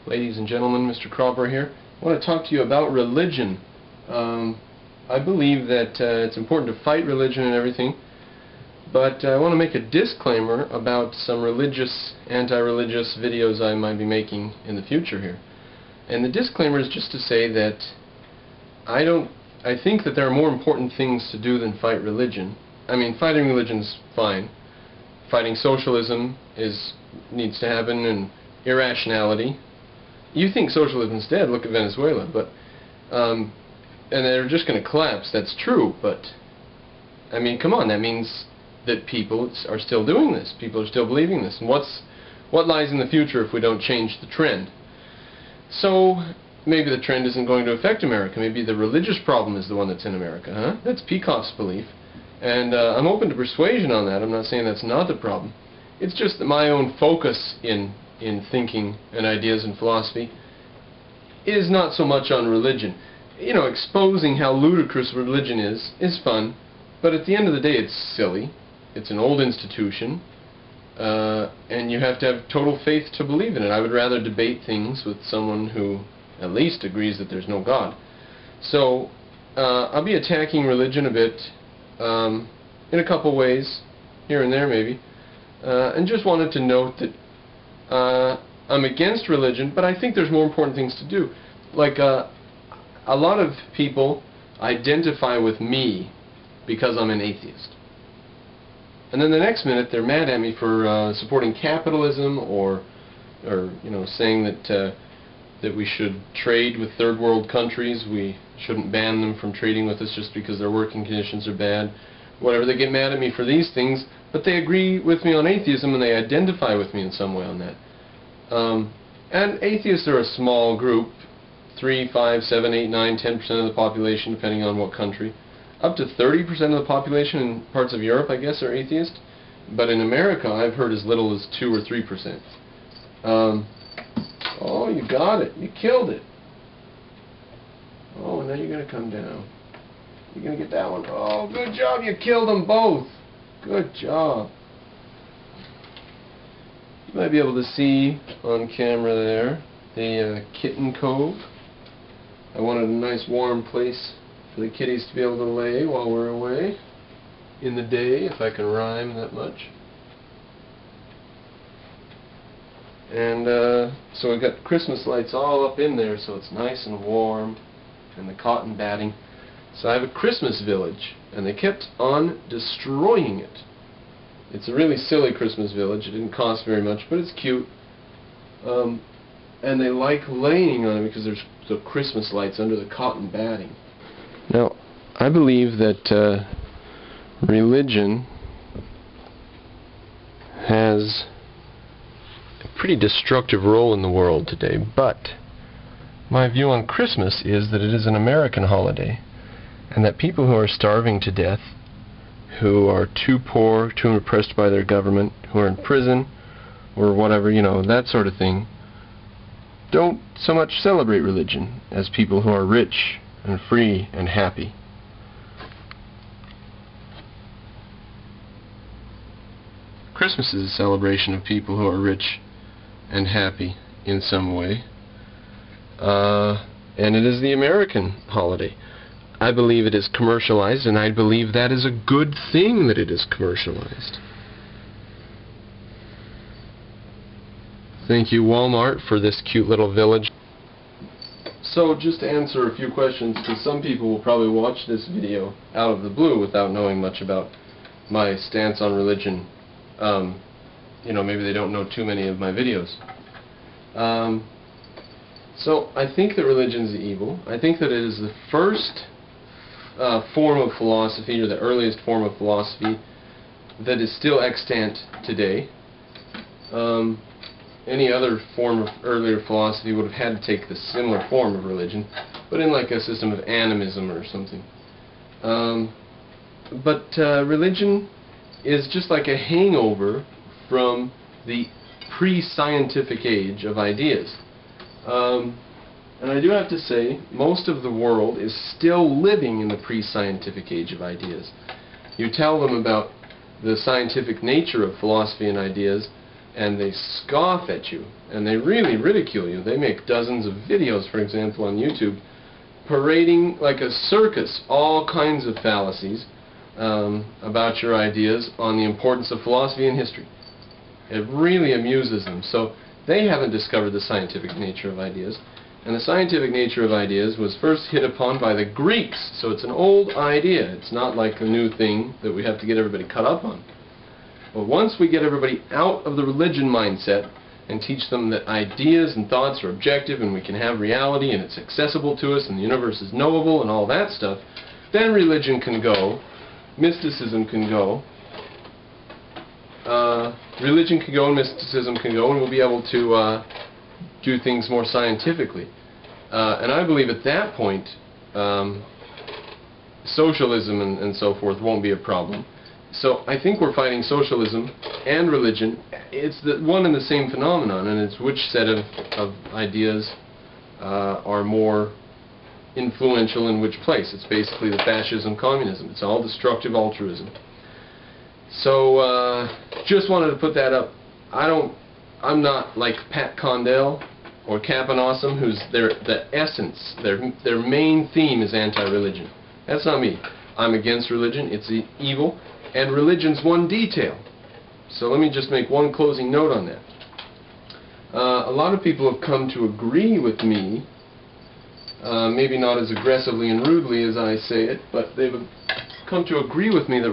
ladies and gentlemen, Mr. Crawford here. I want to talk to you about religion. I believe that it's important to fight religion and everything, but I want to make a disclaimer about some religious, anti-religious videos I might be making in the future here. And the disclaimer is just to say that I think that there are more important things to do than fight religion. I mean, fighting religion's fine. Fighting socialism needs to happen, and irrationality. You think socialism's dead, look at Venezuela, but and they're just going to collapse. That's true, but I mean, come on, that means that people are still doing this. People are still believing this. And what lies in the future if we don't change the trend? So maybe the trend isn't going to affect America. Maybe the religious problem is the one that's in America, huh? That's Peikoff's belief. And I'm open to persuasion on that. I'm not saying that's not the problem. It's just that my own focus in thinking and ideas and philosophy is not so much on religion. You know, exposing how ludicrous religion is fun, but at the end of the day it's silly. It's an old institution, and you have to have total faith to believe in it. I would rather debate things with someone who at least agrees that there's no God. So I'll be attacking religion a bit in a couple ways, here and there maybe, and just wanted to note that I'm against religion, but I think there's more important things to do. Like, a lot of people identify with me because I'm an atheist. And then the next minute they're mad at me for supporting capitalism, or you know, saying that we should trade with third world countries. We shouldn't ban them from trading with us just because their working conditions are bad. Whatever, they get mad at me for these things, but they agree with me on atheism and they identify with me in some way on that. And atheists are a small group, 3, 5, 7, 8, 9, 10% of the population, depending on what country. Up to 30% of the population in parts of Europe, I guess, are atheist. But in America, I've heard as little as 2 or 3%. Oh, you got it. You killed it. Oh, now you're going to come down. You're going to get that one. Oh, good job. You killed them both. Good job. You might be able to see on camera there the kitten cove. I wanted a nice warm place for the kitties to be able to lay while we're away in the day, if I can rhyme that much. And so we've got Christmas lights all up in there, so it's nice and warm, and the cotton batting. So I have a Christmas village, and they kept on destroying it. It's a really silly Christmas village. It didn't cost very much, but it's cute. And they like laying on it because there's the Christmas lights under the cotton batting. Now, I believe that religion has a pretty destructive role in the world today, but my view on Christmas is that it is an American holiday, and that people who are starving to death, who are too poor, too oppressed by their government, who are in prison, or whatever, you know, that sort of thing, don't so much celebrate religion as people who are rich and free and happy. Christmas is a celebration of people who are rich and happy in some way, and it is the American holiday. I believe it is commercialized, and I believe that is a good thing that it is commercialized. Thank you, Walmart, for this cute little village. So, just to answer a few questions, because some people will probably watch this video out of the blue without knowing much about my stance on religion. You know, maybe they don't know too many of my videos. So, I think that religion is evil. I think that it is the first form of philosophy, or the earliest form of philosophy, that is still extant today. Any other form of earlier philosophy would have had to take the similar form of religion, but in like a system of animism or something. But religion is just like a hangover from the pre-scientific age of ideas. And I do have to say, most of the world is still living in the pre-scientific age of ideas. You tell them about the scientific nature of philosophy and ideas, and they scoff at you, and they really ridicule you. They make dozens of videos, for example, on YouTube, parading like a circus all kinds of fallacies about your ideas on the importance of philosophy and history. It really amuses them. So they haven't discovered the scientific nature of ideas. And the scientific nature of ideas was first hit upon by the Greeks. So it's an old idea. It's not like a new thing that we have to get everybody caught up on. But once we get everybody out of the religion mindset and teach them that ideas and thoughts are objective and we can have reality and it's accessible to us and the universe is knowable and all that stuff, then religion can go, mysticism can go, religion can go and mysticism can go, and we'll be able to do things more scientifically. And I believe at that point socialism and so forth won't be a problem. So I think we're fighting socialism and religion. It's the one and the same phenomenon, and it's which set of ideas are more influential in which place. It's basically the fascism, communism. It's all destructive altruism. So just wanted to put that up. I'm not like Pat Condell or Cap'n Awesome, who's the essence, their main theme is anti-religion. That's not me. I'm against religion. It's evil, and religion's one detail. So let me just make one closing note on that. A lot of people have come to agree with me, maybe not as aggressively and rudely as I say it, but they've come to agree with me that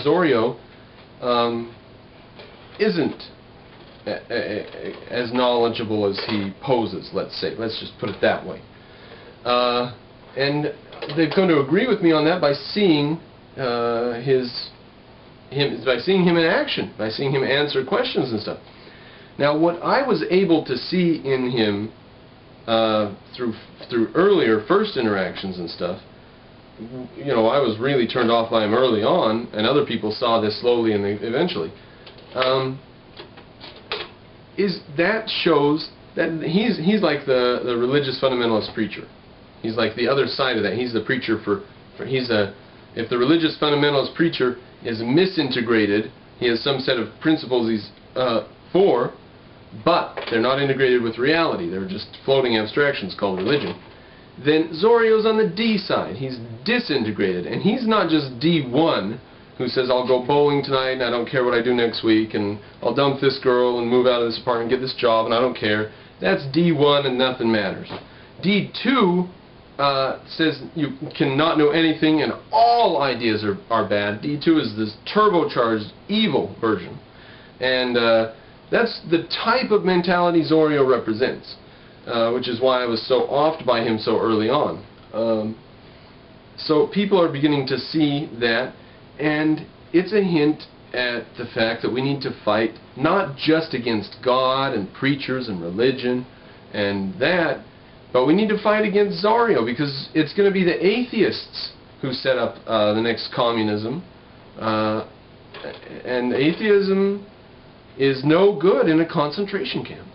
Zorio isn't as knowledgeable as he poses, let's say. Let's just put it that way. And they've come to agree with me on that by seeing by seeing him in action, by seeing him answer questions and stuff. Now, what I was able to see in him through earlier first interactions and stuff, you know, I was really turned off by him early on, and other people saw this slowly and eventually. Is that shows that he's like the religious fundamentalist preacher. He's like the other side of that. He's the preacher if the religious fundamentalist preacher is misintegrated, he has some set of principles he's for, but they're not integrated with reality. They're just floating abstractions called religion. Then Zorio's on the D side. He's disintegrated, and he's not just D1 who says, I'll go bowling tonight and I don't care what I do next week, and I'll dump this girl and move out of this apartment and get this job and I don't care. That's D1 and nothing matters. D2 says you cannot know anything and all ideas are bad. D2 is this turbocharged evil version. And that's the type of mentality Zorio represents, which is why I was so offed by him so early on. So people are beginning to see that, and it's a hint at the fact that we need to fight not just against God and preachers and religion and that, but we need to fight against Zorio, because it's going to be the atheists who set up the next communism, and atheism is no good in a concentration camp.